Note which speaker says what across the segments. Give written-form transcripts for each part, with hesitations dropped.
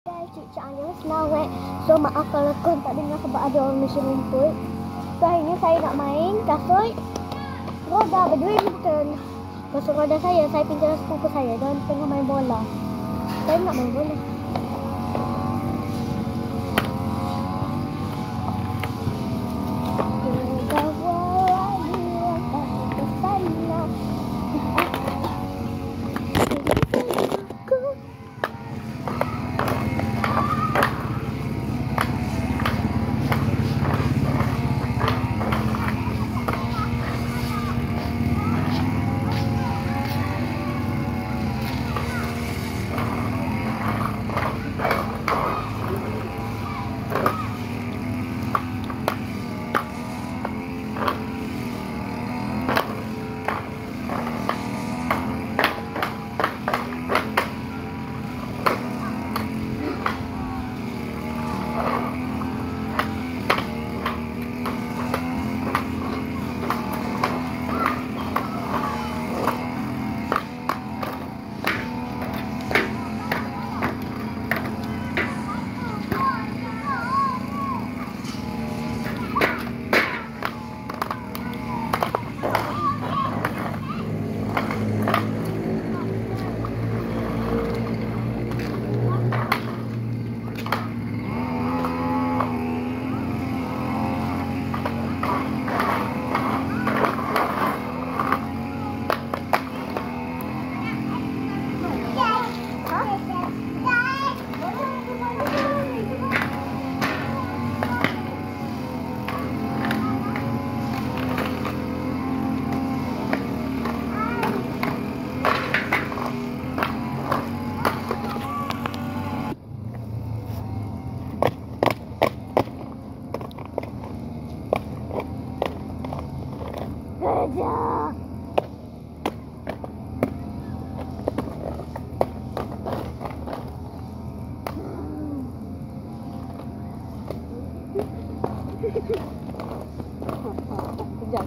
Speaker 1: Senawek. So maaf kalau korang tak dengar sebab ada orang mesin rumput. So hari ni saya nak main kasut roda badminton. Kasut roda saya pinjam sepupu saya dan tengah main bola. Saya nak main bola.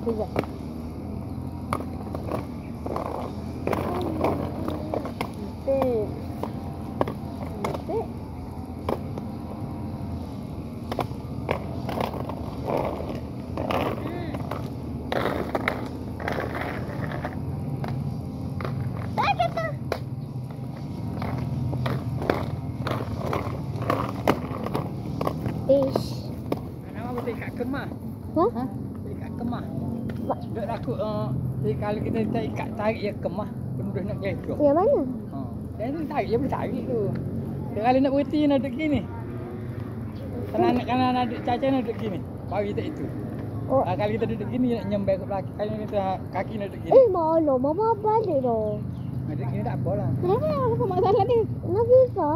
Speaker 1: Kejap. Titik.
Speaker 2: Nama betul kat kemah.
Speaker 1: Hah?
Speaker 2: Ikat kemah. Dek takut kalau kita tarik ya kemah, mudah nak kelecok.
Speaker 1: Yang mana?
Speaker 2: Dan tarik je boleh tarik tu. Kalau nak berhenti nak duduk gini. Kalau nak duduk caca nak duduk gini. Baru kita itu.
Speaker 1: Oh.
Speaker 2: Kalau kita duduk gini nak nyembel ke belakang. Kalau kita kaki nak duduk gini.
Speaker 1: Malu mama balik dah.
Speaker 2: Duduk gini tak apa lah.
Speaker 1: Kenapa? Apa masalah ni? Nafisa.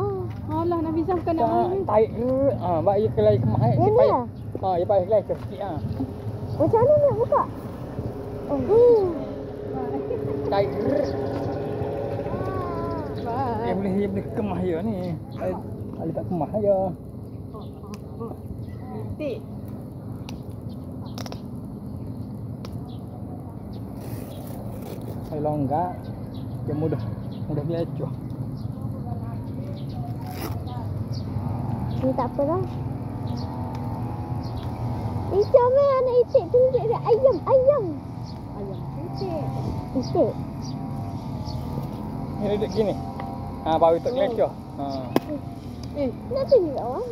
Speaker 3: Alah, Nafisa bukan nak main ni.
Speaker 2: Tarik dulu. Baik je kelai kemah.
Speaker 1: Yang ni lah?
Speaker 2: Ya payah kelecok sikit.
Speaker 1: Macam mana nak buka?
Speaker 2: Tarik dulu. Dia boleh kemah je ni. Kalau tak kemah je.
Speaker 3: Titik.
Speaker 2: Kalau longgar, dia mudah kelecok.
Speaker 1: Ni tak apa lah. Macam mana anak itik tunjuk dia? Ayam.
Speaker 3: Ayam titik.
Speaker 1: Itik.
Speaker 2: Ni duduk gini. Baru tak kelecok.
Speaker 1: Nak tunjuk awak.